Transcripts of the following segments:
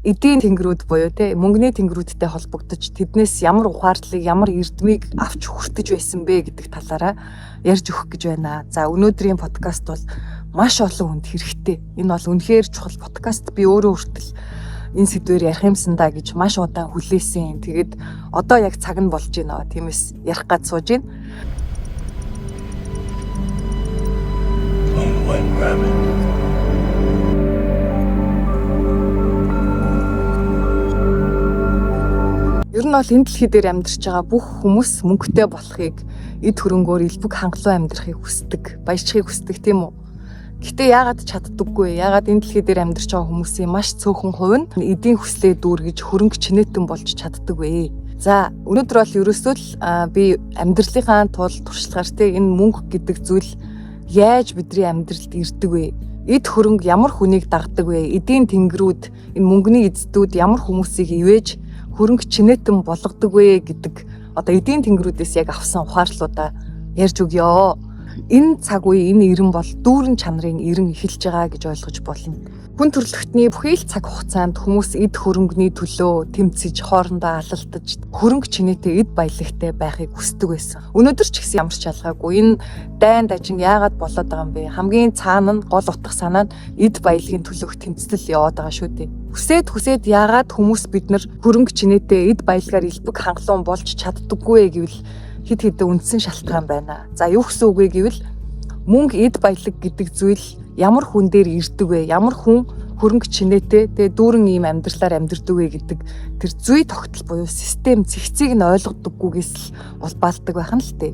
эдийн тэнгэрүүд буюу те мөнгөний тэнгэрүүдтэй холбогдож тэднээс ямар ухаарлыг, ямар эрдмийг авч хүртэж байсан бэ гэдэг талаараа ярьж өгөх гэж байна. За өнөөдрийн подкаст бол маш олон хүнд хэрэгтэй. Энэ бол үнэхээр чухал подкаст. Би өөрөө хүртэл энэ сэдвээр ярих юмсан да гэж маш удаан хүлээсэн. Тэгээд одоо яг цаг нь болж байна. Тиймээс ярих гад сууж байна. Ер нь бол энэ дэлхий дээр амьдарч байгаа бүх хүмүүс мөнгөтэй болохыг эд хөрөнгөөр элбэг хангалуун амьдрахыг хүсдэг, баяжхийг хүсдэг тийм үү? Гэтэ яагаад чаддаггүй? Яагаад энэ дэлхий дээр амьдарч байгаа хүмүүсийн маш цөөхөн хувь нь эдийн хүслээ дүүргэж хөрөнгө чинэтэн болж чаддаг вэ? За өнөөдөр бол ерөөсөө л би амьдралынхаа тулд туршлагаар те энэ мөнгө гэдэг зүйл яаж бидний амьдралд ирдэг вэ? Эд хөрөнгө ямар хүнийг дагдаг вэ? Эдийн тэнгэрүүд, энэ мөнгөний эздүүд ямар хүмүүсийг ивэж хөрөнгө чинэтэн болгодог вэ гэдэг одоо эдийн тэнгэрүүдээс яг авсан ухаарлуудаа ярьж өгье. Энэ цаг үе, энэ ирэн бол дүүрэн чанарын ирэн эхэлж байгаа гэж ойлгож болно. Хүн төрөлхтний бүхий л цаг хугацаанд хүмүүс эд хөрөнгөний төлөө тэмцэж, хоорондоо алалтаж, хөрөнгө чинээтэй эд баялагтай байхыг хүсдэг байсан. Өнөөдөр ч гэсэн ямар ч ялгаагүй энэ дайн дажин яагаад болоод байгаа юм бэ? Хамгийн цаана нь гол утга санаа нь эд баялагын төлөөх тэмцэл яваад байгаа шүү дээ. Хүсээд яагаад хүмүүс бид нар хөрөнгө чинээтэй эд баялагаар элбэг хангалуун болж чаддаггүй гэвэл хэд хэдэн үндсэн шалтгаан байна. За юу гэсэн үг вэ гэвэл мөнгө эд баялаг гэдэг зүйл ямар хүн дээр ирдэг вэ? Ямар хүн хөрөнгө чинээтэй тэгээ дүүрэн ийм амьдралаар амьдрдаг вэ гэдэг тэр зүй тогтол буюу систем зэгцийг нь ойлгодоггүйгээс л улбаалдаг байх нь л дээ.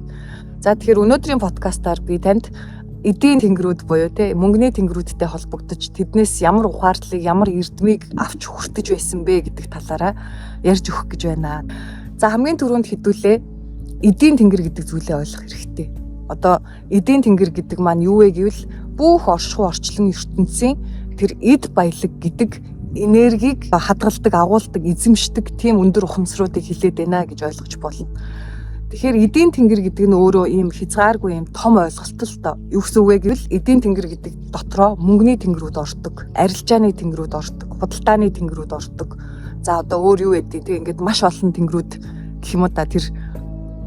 За тэгэхээр өнөөдрийн подкастаар би танд эдийн тэнгэрүүд буюу те мөнгөний тэнгэрүүдтэй холбогдож тэднээс ямар ухаарлыг, ямар эрдмийг авч хүртэж байсан бэ гэдэг талаараа ярьж өгөх гэж байна. За хамгийн түрүүнд хэдүүлээ эдийн тэнгэр гэдэг зүйлээ ойлгох хэрэгтэй. Одоо эдийн тэнгэр гэдэг маань юу вэ гэвэл бүх оршихуй орчлон ертөнцийн тэр эд баялаг гэдэг энергийг хадгалдаг, агуулдаг, эзэмшдэг тийм өндөр ухамсаруудыг хилээд байна гэж ойлгож болно. Тэгэхээр эдийн тэнгэр гэдэг нь өөрөө ийм хязгааргүй ийм том ойлголт л доо. Юу гэсэн үг вэ гэвэл эдийн тэнгэр гэдэг дотроо мөнгөний тэнгэрүүд ордог, арилжааны тэнгэрүүд ордог, худалдааны тэнгэрүүд ордог. За одоо өөр юу гэдэг тийм ингээд маш олон тэнгэрүүд гэх юм уу та тэр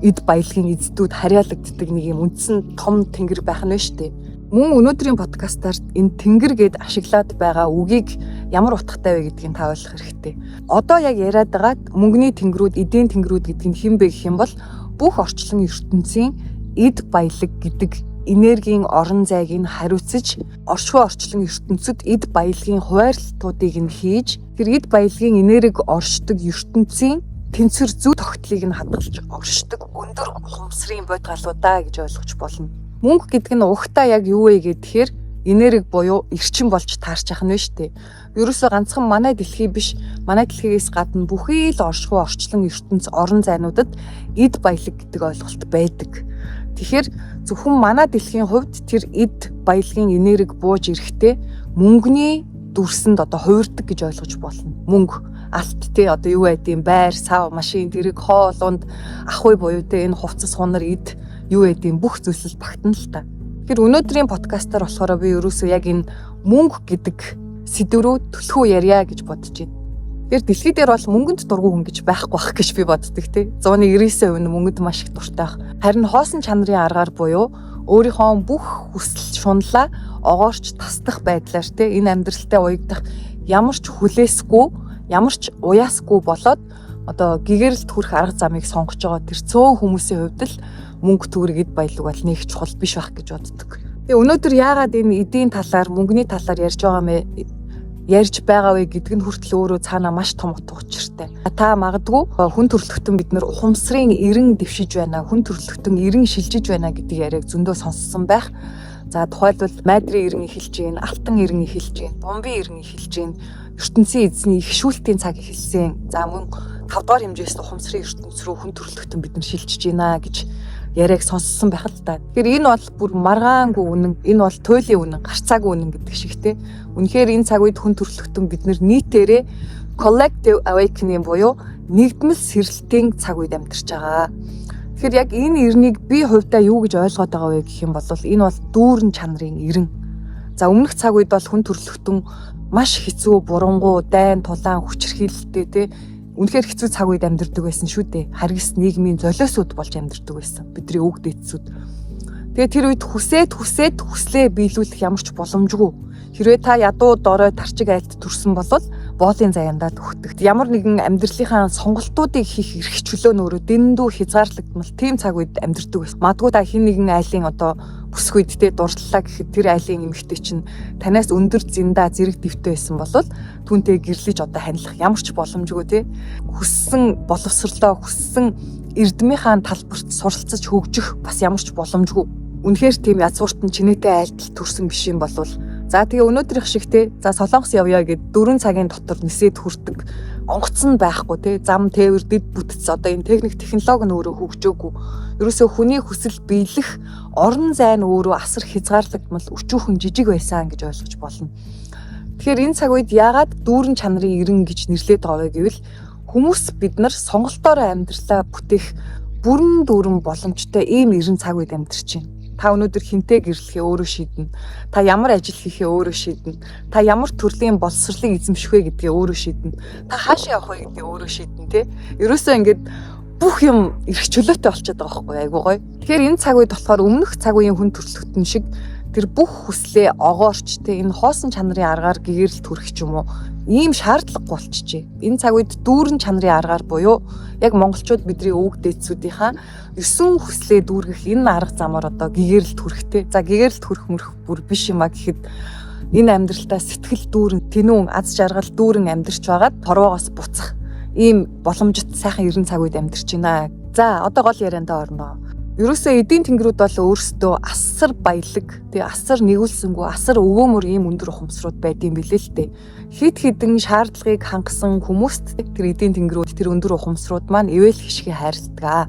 эд баялагын эздүүд харьяалагддаг нэг юм үндсэн том тэнгэр байх нь шүү дээ. Мөн өнөөдрийн подкастаар энэ тэнгэр гэд ашиглаад байгаа үгийг ямар утгатай вэ гэдгийг та ойлгох хэрэгтэй. Одоо яг яриад байгаа мөнгөний тэнгэрүүд, эдийн тэнгэрүүд гэдэг нь хэн бэ гэх юм бол бүх орчлон ертөнцийн эд баялаг гэдэг энергийн орон зайг нь хариуцж оршихуй орчлон ертөнцид эд баялагын хуваарлтуудыг нь хийж тэр эд баялагын энерги оршдог ертөнцийн тэнцвэр зүй тогтлыг нь хадгалж оршдог өндөр ухамсарын бодгалуудаа гэж ойлгож болно. Мөнгө гэдэг нь угтаа яг юу вэ гэхээр энерги буюу эрчим болж таарч ах нь шүү дээ. Ерөөсөө ганцхан манай дэлхий биш, манай дэлхийгээс гадна бүхий л оршихуй орчлон ертөнц орон зайнуудад эд баялаг гэдэг ойлголт байдаг. Тэгэхээр зөвхөн манай дэлхийн хувьд тэр эд баялагын энерги бууж ирэхдээ мөнгөний дүрсэнд одоо хувирдаг гэж ойлгож болно. Мөнгө алт те одоо юу байдیں байр, сав, машин, тэрэг, хоол, унд, ахуй буюу те энэ хувцас, хунар, эд юу байдیں бүх зүйлс багтана л та. Тэгэхээр өнөөдрийн подкастаар болохоор би ерөөсөө яг энэ мөнгө гэдэг сэдв рүү төлхөө ярья гэж бодож байна. Тэгэхээр дэлхий дээр бол мөнгөнд дургүй хүн гэж байхгүй бах гэж би боддог те. 199% нь мөнгөнд маш их дуртай бах. Харин хоосон чанарын аргаар буюу өөрийнхөө бүх хүсэл шунлаа огоорч тасдах байдлаар те энэ амьдралтай уягдах ямар ч хүлээсгүй, ямар ч уяасгүй болоод одоо гэгэрэлд хүрэх арга замыг сонгож байгаа тэр цөөн хүмүүсийн хувьд л мөнгө төгрөг эд баялаг бол нэг чухал биш байх гэж боддог. Тэгээ өнөөдөр яагаад энэ эдийн талаар, мөнгөний талаар ярьж байгаа вэ гэдг нь хүртэл өөрөө цаанаа маш том утга учиртай. Та магадгүй хүн төрөлхтөн бид нар ухамсарын эрен дэвшиж байна, хүн төрөлхтөн эрен шилжиж байна гэдэг яриаг зөндөө сонссон байх. За тухайлбал майдрын эрен эхэлж гин, алтан эрен эхэлж гин, бомбын эрен эхэлж гин, ертөнцийн эзний ихшүүлтийн цаг эхэлсэн. За мөн 5 дугаар хэмжээс ухамсарын ертөнц рүү хүн төрөлхтөн бид нар шилжиж байна гэж яриаг сонссон байх л та. Тэгэхээр энэ бол бүр маргаангүй үнэн, энэ бол туйлын үнэн, гарцаагүй үнэн гэдэг шигтэй. Үнэхээр энэ цаг үед хүн төрөлхтөн бид нар нийтээрээ collective awakening буюу нэгдмэл сэрэлтийн цаг үед амьдарч байгаа. Тэгэхээр яг энэ эрнийг би хувьдаа юу гэж ойлгоод байгаа вэ гэх юм бол энэ бол дүүрэн чанарын эрен. За өмнөх цаг үед бол хүн төрөлхтөн маш хэцүү, бурангуй, дайн, тулаан, хүчирхийлэлтэй те үнэхээр хэцүү цаг үед амьдардаг байсан шүү дээ. Харгас нийгмийн золиосууд болж амьдардаг байсан. Бидний өвөг дээдсүүд. Тэгээ тэр үед хүслээ биелүүлэх ямар ч боломжгүй. Хэрвээ та ядуу дорой тарчиг айлд төрсөн бол боолын заяандаа төгтөх. Ямар нэгэн амьдралынхаа сонголтуудыг хийх эрх чөлөө нөөрэ дэндүү хязгаарлагдмал тийм цаг үед амьдардаг байсан. Магадгүй та хин нэгэн айлын бүсг үедтэй дурдлаа гэхэд тэр айлын эмэгтэй чинь танаас өндөр зиндаа зэрэг дэвтэй байсан бол түүнтэй гэрлэж хандлах ямар ч боломжгүй те. Хүссэн боловсрлоо, хүссэн эрдмийнхаа талбарт суралцаж хөгжих бас ямар ч боломжгүй. Үнэхээр тийм язгууртан чинээтэй айлтал төрсэн биш юм бол за тэгээ өнөөдрийнх шиг те за Солонгос явъя гэд 4 цагийн дотор нисээд хүрдэг онгоцсон байхгүй те зам тээвэр дэд бүтц энэ техник технологи нь өөрөө хөгжөөгүй. Ерөөсөө хүний хүсэл биелэх орон зай нь өөрөө асар хязгаарлагдмал өчүүхэн жижиг байсан гэж ойлгож болно. Тэгэхээр энэ цаг үед яагаад дүүрэн чанарын ирэн гэж нэрлэдэг байгаа вэ гэвэл хүмүүс бид нар сонголтоороо амьдралаа бүтээх бүрэн дүүрэн боломжтой ийм ирэн цаг үед амьдарч байна. Та өнөөдөр хинтээ гэрлэхээ өөрөө шийднэ. Та ямар ажил хийхээ өөрөө шийднэ. Та ямар төрлийн боловсролыг эзэмших вэ гэдгээ өөрөө шийднэ. Та хаашаа явах вэ гэдгээ өөрөө шийднэ те. Ерөөсөө ингээд бүх юм эрх чөлөөтэй болчиход байгаа байхгүй айгуу гоё. Тэгэхээр энэ цаг үед болохоор өмнөх цаг үеийн хүн төрөлхтөн шиг тэр бүх хүслээ огоорч те энэ хоосон чанарын аргаар гэгэрэлт хүрэх ч юм уу ийм шаардлагагүй болчихжээ. Энэ цаг үед дүүрэн чанарын аргаар буюу яг монголчууд бидний өвөг дээдсүүдийнхаа 9 хүслээ дүүргэх энэ арга замаар гэгэрэлт хүрэхтэй. За гэгэрэлт хүрэх мөрөх бүр биш юм а гэхэд энэ амьдралдаа сэтгэл дүүрэн, тэнүүн, аз жаргал дүүрэн амьдарч байгаад торвоогоос буцах ийм боломжит сайхан эрен цаг үед амьдарч байна. За одоо гол яриандаа орноо. Ерөөсөө эдийн тэнгэрүүд бол өөрсдөө асар баялаг, тэгээ асар нэгүүлсэнгүй, асар өвөөмөр ийм өндөр ухамсарууд байдсан билээ л дээ. Хид хідэн шаардлагыг хангасан хүмүүст тэр эдийн тэнгэрүүд тэр өндөр ухамсарууд маань ивэл хишгээ хайрладаг.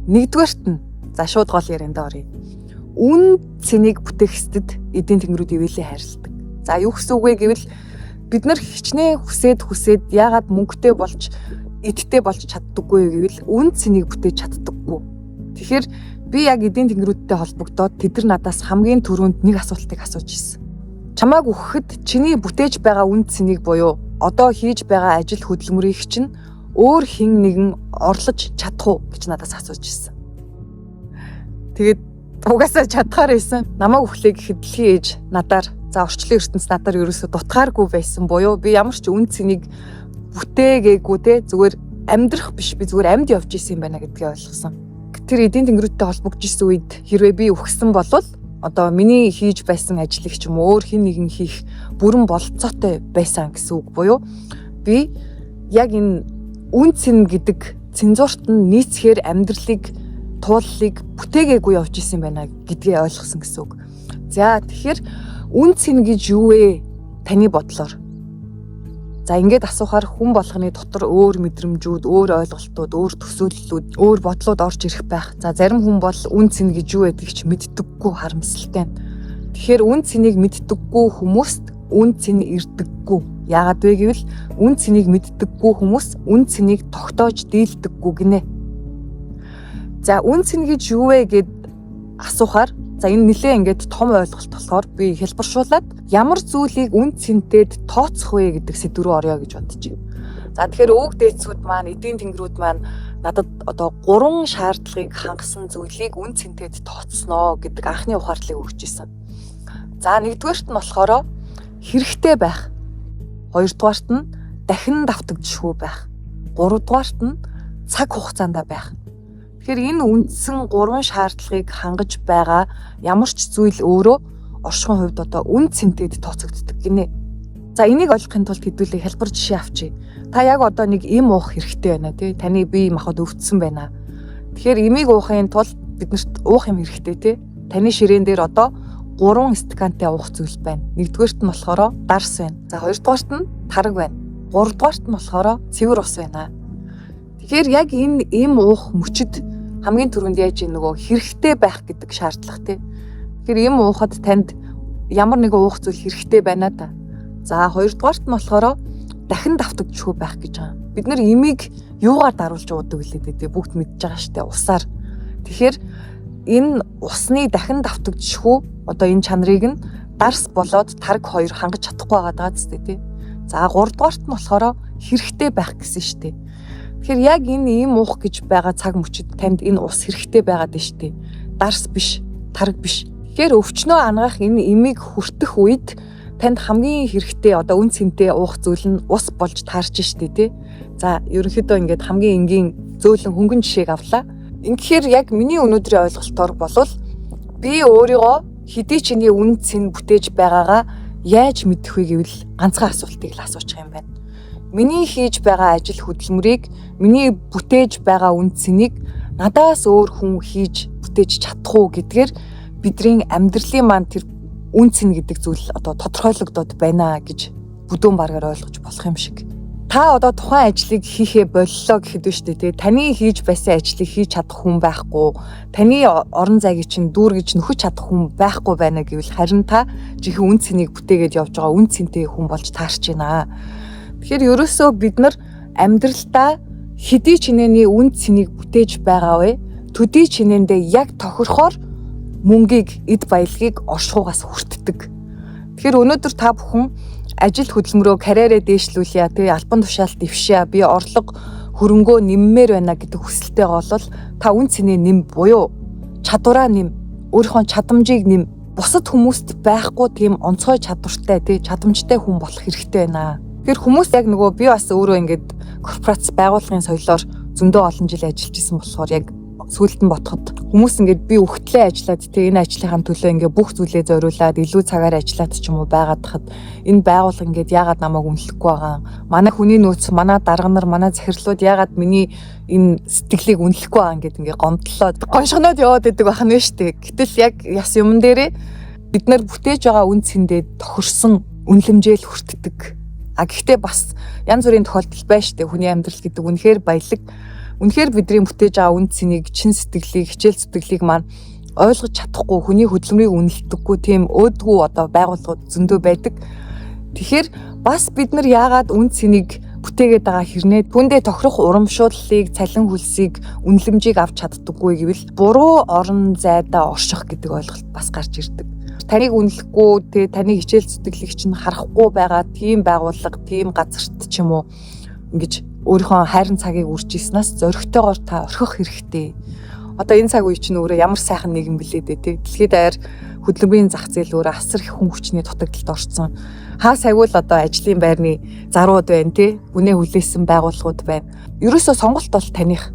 Нэгдүгээрт нь за шууд гол яриандаа оръё. Үн цэнийг бүтээхстэд эдийн тэнгэрүүд ивэлээ хайрладаг. За юу гэсэн үг вэ гэвэл бид нар хичнээн хүсээд яагаад мөнгөтэй болж эдтэй болж чаддаггүй гэвэл үн цэнийг бүтээж чаддаггүй. Тэгэхээр би яг эдийн тэнгэрүүдтэй холбогдоод тэд нар надаас хамгийн түрүүнд нэг асуултыг асууж ирсэн. Чамааг өгөхөд чиний бүтээж байгаа үн цэнийг буюу одоо хийж байгаа ажил хөдөлмөрийг чинь өөр хэн нэгэн орлож чадах уу гэж надаас асууж ирсэн. Тэгээд угаасаа чадхаар байсан. Намайг өглөө гэхэд дэлхийн ээж надаар за орчлон ертөнц надаар ерөөсө дутгааргүй байсан буюу би ямар ч үн цэнийг бүтээгээгүй те зүгээр амьдрах биш би зүгээр амьд явж исэн юм байна гэдгийг ойлгосон. Тэр эдийн тэнгэрүүдтэй холбогдож исэн үед хэрвээ би өгсөн бол одоо миний хийж байсан ажлыг ч юм уу өөр хэн нэгэн хийх бүрэн болцоотой байсан гэсэн үг буюу би яг энэ үн цэн гэдэг цензуурт нь нийцхээр амьдралыг тууллыг бүтээгээгүй явж исэн байна гэдгийг ойлгосон гэсэн үг. За тэгэхээр үн цэн гэж юу вэ? Таны бодлоор. За ингээд асуухаар хүн болгоны дотор өөр мэдрэмжүүд, өөр ойлголтууд, өөр төсөөллүүд, өөр бодлууд орж ирэх байх. За зарим хүн бол үн цэн гэж юу байдгийг ч мэддэггүй харамсалтай. Тэгэхээр үн цэнийг мэддэггүй хүмүүст үн цэн ирдэггүй. Яагаад вэ гэвэл үн цэнийг мэддэггүй хүмүүс үн цэнийг тогтоож дийлдэггүй гинэ. За үн цэн гэж юу вэ гэд асуухаар за энэ нэлээ ингээд том ойлголт болохоор би хэлбэршуулаад ямар зүйлийг үн цэнтэд тооцох вэ гэдэг сэдв рүү орё гэж бодож байна. За тэгэхээр өвөг дээдсүүд маань эдийн тэнгэрүүд маань надад одоо 3 шаардлагыг хангасан зүйлийг үн цэнтэд тооцсноо гэдэг анхны ухаарлыг өгч ирсэн. За нэгдүгээрт нь болохоор хэрэгтэй байх. Хоёрдугаарт нь дахин давтагдчихгүй байх. Гуравдугаарт нь цаг хугацаанд байх. Тэгэхээр энэ үндсэн 3 шаардлагыг хангаж байгаа ямар ч зүйл өөрөө оршихуйн хувьд одоо үн цэнтэд тооцогддог гинэ. За энийг ойлгохын тулд хэдүүлээ хэлбэр жишээ авчий. Та яг одоо нэг эм уух хэрэгтэй байна тий. Таны бие махбод өвдсөн байна. Тэгэхээр эмийг уухын тулд биднэрт уух юм хэрэгтэй тий. Таны ширээн дээр одоо 3 стакантай уух зүйл байна. Нэгдүгээрт нь болохоор дарс байна. За хоёрдугаарт нь тараг байна. Гуравдугаарт нь болохоор цэвэр ус байна. Тэгэхээр яг энэ эм уух мөчөд хамгийн түрүүнд яаж нөгөө хэрэгтэй байх гэдэг шаардлага тий. Тэгэхээр эм уухад танд ямар нэгэн уух зүйл хэрэгтэй байна да. За хоёрдугаарт нь болохоор дахин давтагдчихгүй байх гэж байгаа. Бид нэр эмийг юугаар даруулж уудаг вэ гэдэг бүгд мэдж байгаа штэ усаар. Тэгэхээр энэ усны дахин давтагдчихгүй одоо энэ чанарыг нь дарс болоод тарг хоёр хангаж чадахгүй байгаа даа тий. За 3 дугаарт нь болохоор хэрэгтэй байх гэсэн штэ. Тэгэхээр яг энэ ийм уух гэж байгаа цаг мөчид танд энэ ус хэрэгтэй байгаад байна штэ. Дарс биш, тарг биш. Тэгэхээр өвчнөө ангаах энэ имийг хүртэх үед танд хамгийн хэрэгтэй одоо үн цэнтэй уух зүйл нь ус болж таарч штэ тий. За ерөнхийдөө ингээд хамгийн энгийн зөөлөн хөнгөн жишээг авлаа. Ингэхээр яг миний өнөөдрийн ойлголтоор болвол би өөрийгөө хэдий чиний үн цэн бүтээж байгаагаа яаж мэдэх вэ гэвэл ганцхан асуултыг л асуучих юм байна. Миний хийж байгаа ажил хөдөлмөрийг, миний бүтээж байгаа үн цэнийг надаас өөр хүн хийж бүтээж чадах уу гэдгээр бидний амьдралын маань тэр үн цэн гэдэг зүйл одоо тодорхойлогдоод байна гэж бүдүүн баргаар ойлгож болох юм шиг. Та одоо тухайн ажлыг хийхээ боллоо гэхэд биш үү? Таны хийж байсан ажлыг хийж чадах хүн байхгүй, таны орон зайг чинь дүүргэж нөхөж чадах хүн байхгүй байна гэвэл харин та жинхэнэ үн цэнийг бүтээгээд явж байгаа үн цэнтэй хүн болж таарч байна. Тэгэхээр ерөөсөө бид нар амьдралдаа хэдий чинээний үн цэнийг бүтээж байгаа вэ? Төдий чинээндээ яг тохирохоор мөнгийг, эд баялагийг оршихугаас хүртдэг. Тэгэхээр өнөөдөр та бүхэн ажил хөдөлмөрөө карьерээ дээшлүүлье, тэгээ албан тушаалт дэвшээ, би орлого хөрөнгөө нэммээр байна гэдэг хүсэлтэйгээ бол та үн цэнээ нэм буюу чадвараа нэм, өөрийнхөө чадамжийг нэм, бусад хүмүүст байхгүй тийм онцгой чадвартай, чадамжтай хүн болох хэрэгтэй байна. Тэгэхээр хүмүүс яг нөгөө би бас өөрөө ингээд корпорац байгууллагын соёлоор зөндөө олон жил ажиллаж исэн болохоор яг сүүлд нь ботход хүмүүс ингээд би өгтлээ ажиллаад энэ ажлынхаа төлөө ингээд бүх зүйлээ зориулаад илүү цагаар ажиллаад ч юм уу байгаад хахад энэ байгууллага ингээд яагаад намайг үнэлэхгүй байгаа. Манай хүний нөөц, манай дарга нар, манай захирлууд яагаад миний энэ сэтгэлийг үнэлэхгүй байгаа ингээд гомдлоод гоншгоноод яваад идэг байх нь шүү дээ. Гэтэл яг яс юмн дээрээ бид нар бүтээж байгаа үн цэндээ тохирсон үнэлэмжээл хүртдэг. Гэхдээ бас янз бүрийн тохиолдол байна шүү дээ. Хүний амьдрал гэдэг үнэхээр баялаг. Үнэхээр бидний бүтээж байгаа үн цэнийг, чин сэтгэлийг, хичээл зүтгэлийг маань ойлгож чадахгүй, хүний хөдөлмөрийг үнэлдэггүй тийм өөдгүү одоо байгууллагууд зөндөө байдаг. Тэгэхээр бас бид нар яагаад үн цэнийг бүтээгээд байгаа хэрнээ түүндээ тохирох урамшууллыг, цалин хөлсийг, үнэлэмжийг авч чаддаггүй гэвэл буруу орон зайдаа орших гэдэг ойлголт бас гарч ирдэг. Таныг үнэлэхгүй, таны хичээл зүтгэлийг чинь харахгүй байгаа тийм байгууллага, тийм газарт ч юм уу ингэж өөрийнхөө хайрын цагийг үрж ийснаас зөрөгтэйгээр та орхих хэрэгтэй. Одоо энэ цаг үе чинь өөрөө ямар сайхан нийгэм билээ дээ. Дэлхийд даяар хөдөлмөрийн зах зээл өөрөө асар их хүн хүчний дутагдалд орсон. Хаа сайгүй л одоо ажлын байрны зарууд байна тий. Үнэ хүлээсэн байгууллагууд байна. Ерөөсөө сонголт бол таних.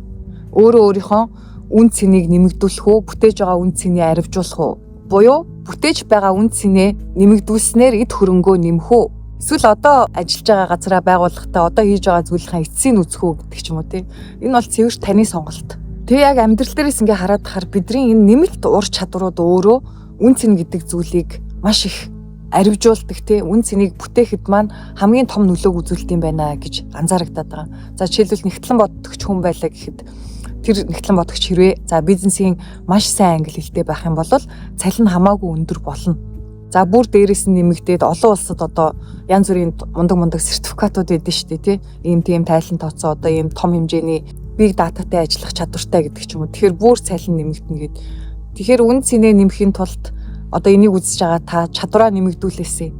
Өөрийнхөө үн цэнийг нэмэгдүүлэх үү, бүтээж байгаа үн цэнийг арвижуулах уу? Буюу бүтээж байгаа үн цэнээ нэмэгдүүлснээр эд хөрөнгөө нэмэх үү? Эсвэл одоо ажиллаж байгаа газараа байгууллагатаа одоо хийж байгаа зүйлийнхаа эцсийг үзэх үү гэдэг ч юм уу тий. Энэ бол цэвэр таны сонголт. Тэгээ яг амьдрал дээрээс ингээ хараад тахаар бидний энэ нэмэлт ур чадварууд өөрөө үн цэн гэдэг зүйлийг маш их арвижуулдаг тий. Үн цэнийг бүтээхэд маань хамгийн том нөлөөг үзүүлдэг юм байна гэж анзаарагдаад байгаа. За жишээлбэл нэгтлэн бодогч хүн байлаа гэхэд тэр нэгтлэн бодогч хэрвээ за бизнесийн маш сайн англи хэлтэй байх юм бол цалин хамаагүй өндөр болно. За бүр дээрээс нь нэмэгдээд олон улсад одоо янз бүрийн мундаг сертификатууд өгдөн шүү дээ тий. Ийм тийм тайлан тооцоо одоо ийм том хэмжээний big dataтай ажиллах чадвартай гэдэг ч юм уу. Тэгэхээр бүр цалин нэмэгдэнэ гэд. Тэгэхээр үн цэнээ нэмэхийн тулд одоо энийг үзэж байгаа та чадвараа нэмэгдүүлээсэй.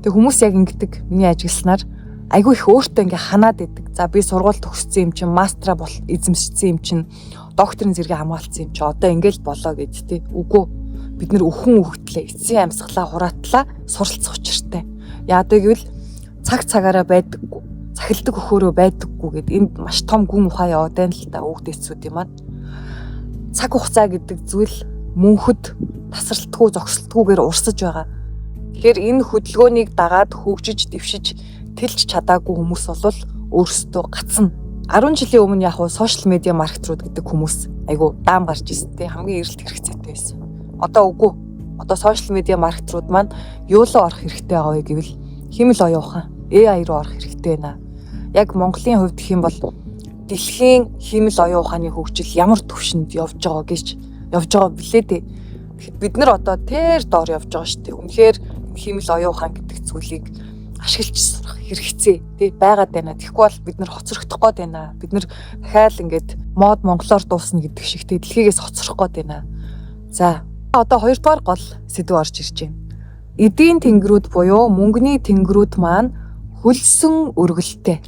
Тэг хүмүүс яг ингэдэг миний ажигласнаар айгүй их өөртөө ингээ ханаад идэг. За би сургууль төгссөн юм чинь мастера эзэмшсэн юм чинь докторийн зэрэгээ хамгаалсан юм чи одоо ингээл болоо гэд тий. Үгүй. Бид нэр өхөн өгтлээ, эцсийн амьсгалаа хураатлаа, суралцах учиртай. Яадаг гэвэл цагаараа байдаггүй, цахилдаг өхөөрөө байдаггүй гэд энд маш том гүн ухаан яваад байна л да өвгдээцүүд юм аа. Цаг хугацаа гэдэг зүйл мөнхөд тасралтгүй, зогсолтгүйгээр урсаж байгаа. Тэгэхээр энэ хөдөлгөөнийг дагаад хөгжиж, дэвшиж, тэлж чадаагүй хүмүүс бол өөрсдөө гацна. 10 жилийн өмнө яг сошиал медиа маркетрууд гэдэг хүмүүс айгу даам гарч ирсэн те хамгийн эрэлт хэрэгцээтэй байсан. Одоо үгүй. Одоо сошиал медиа маркетрууд маань юулаа орох хэрэгтэй байгаа вэ гэвэл химэл оюухан AI руу орох хэрэгтэй байна. Яг Монголын хувьд гэх юм бол дэлхийн химэл оюуханы хөгжил ямар түвшинд явж байгаа гэж явж байгаа билээ дээ. Тэгэхэд бид нар одоо тэр доор явж байгаа шүү дээ. Үнэхээр химэл оюухан гэдэг зүйлийг ашиглаж сурах хэрэгцээ тий байгаад байна. Тэгэхгүй бол бид нар хоцрогдох гээд байна. Бид нар дахиад ингээд мод монголоор дуусна гэдэг шиг тий дэлхийгээс хоцрох гээд байна. За одоо 2 дугаар гол сэдв орж ирж байна. эдийн тэнгэрүүд буюу мөнгөний тэнгэрүүд маань хөлсөн өргөлтэй.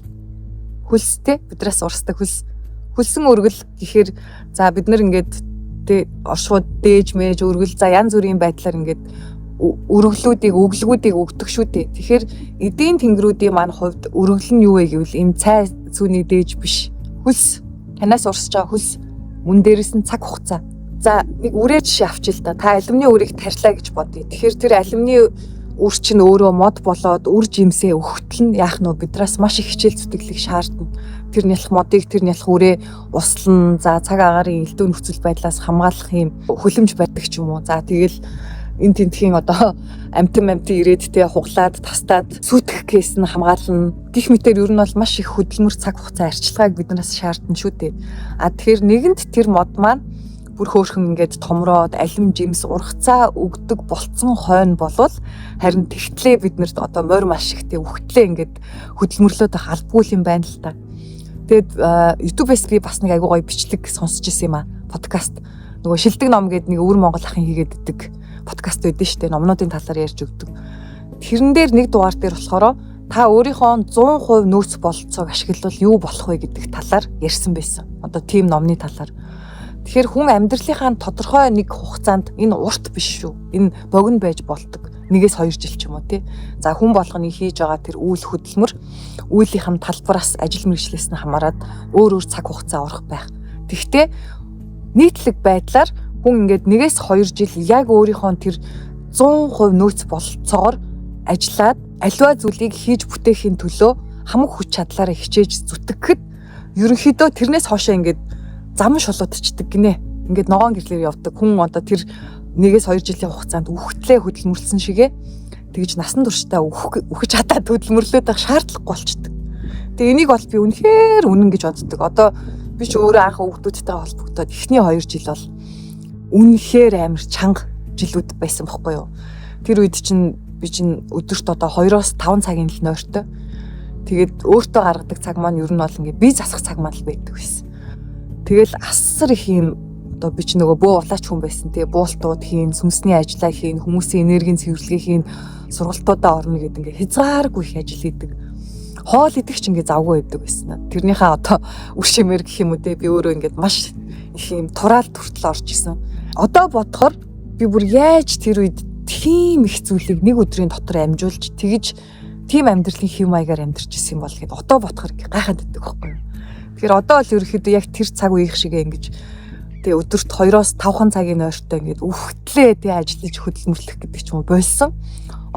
Хөлстэй бидраас урсдаг хөлсөн өргөл гэхээр за бид нар ингээд оршууд дээж мэж өргөл за янз бүрийн байдлаар ингээд өргөлүүдийг өглгүүдийг өгдөг шүү дээ. Тэгэхээр эдийн тэнгэрүүдийн маань хувьд өргөл нь юу вэ гэвэл энэ цай зүүнний дээж биш. Хөлс танаас урсж байгаа хөлс мөн дээрээс нь цаг хугацаа. За нэг үрээ жишээ авчил та алюмины үрийг тарьлаа гэж бодъё. Тэгэхээр тэр алюмины үр чинь өөрөө мод болоод үр жимсээ өгтөл нь яах нь бидраас маш их хичээл зүтгэлийг шаардна. Тэр нялх модыг тэр нялх үрээ услан за цаг агаарын элдв нөхцөл байдлаас хамгаалах юм хөлөмж байдаг ч юм уу. За тэгэл энэ тентхийн одоо амтан ирээд хуглаад тастаад сүйтгэх кейс нь хамгаална. Гэх мэтээр ер нь бол маш их хөдөлмөр цаг хугацаа арчилгааг биднээс шаардна шүү дээ. Тэгэхээр нэгэнт тэр мод маань бүр хөөрхөн ингээд томроод алим жимс ургацаа өгдөг болцсон хойно болвол харин тэгтлээ биднэрт одоо морь маш ихтэй үхтлээ ингээд хөдөлмөрлөөд байх албагүй юм байна л та. Тэгэд YouTube-ээс би бас нэг айгуу гоё бичлэг сонсч ирсэн юм а. Подкаст нөгөө шилдэг ном гэдэг нэг өвөр Монгол ахын хийгээд иддэг подкаст байдсан шүү дээ. Номнуудын талаар ярьж өгдөг. Тэрэн дээр нэг дугаар дээр болохоор та өөрийнхөө 100% нөөц бололцоог ашиглавал юу болох вэ гэдэг талаар ярьсан байсан. Одоо тийм номны талаар. Тэгэхээр хүн амьдралынхаа тодорхой нэг хугацаанд энэ урт биш шүү. Энэ богино байж болдог. 1-2 жил ч юм уу тий. За хүн болгоны хийж байгаа тэр үйл хөдөлмөр үйлийнх нь талбараас ажил мэргэжлээс нь хамаарат өөр цаг хугацаа урах байх. Тэгвэл нийтлэг байдлаар хүн ингээд 1-2 жил яг өөрийнхөө тэр 100% нөөц бололцоогоор ажиллаад аливаа зүйлийг хийж бүтээхийн төлөө хамаг хүч чадлаараа хичээж зүтгэхэд ерөнхийдөө тэрнээс хоошоо ингээд зам шулуудчихдаг гинэ. Ингээд ногоон гэрлэр явдаг. Хүн одоо тэр 1-2 жилийн хугацаанд үхтлээ хөдөлмөрлсөн шигээ тэгж насан туршдаа үхэж чадаад хөдөлмөрлөөд байх шаардлагагүй болчдөг. Тэгээ энийг бол би үнэхээр үнэн гэж боддог. Одоо би ч өөрөө анх хүүхдүүдтэйгээ холбогдоод эхний 2 жил бол үнэхээр амар чанга жилүүд байсан бохгүй юу. Тэр үед чинь би чинь өдөрт одоо 2-5 цагийн л нойртой. Тэгээд өөртөө гаргадаг цаг маань ер нь бол ингээд би засах цаг маань л байдаг байсан. Тэгэл асар их юм одоо би ч нөгөө бөө улаач хүн байсан. Тэгээ буултууд хийн, сүнсний ажиллаа хийн, хүмүүсийн энергийн цэвэрлэгээ хийн, сургалтуудаа орно гэдэг ингээд хязгааргүй их ажил хийдэг. Хоол идэх ч ингээд завгүй байдаг байсан. Тэрнийхээ одоо үр шимээр гэх юм уу те би өөрөө ингээд маш их юм тураалт хүртэл орж исэн. Одоо бодохоор би бүр яаж тэр үед тийм их зүйлийг нэг өдрийн дотор амжуулж тэгж тийм амьдралын хэв маягаар амьдарч исэн юм бол гэхэд одоо бодохоор гайхаад байдаг байхгүй юу. Тэгэхээр одоо л ерөөхдөө яг тэр цаг үеих шигээ ингэж тэгээ өдөрт 2-5 цагийн ойртой ингэж үхтлээ тий ажиллаж хөдөлмөрлөх гэдэг ч юм уу болсон.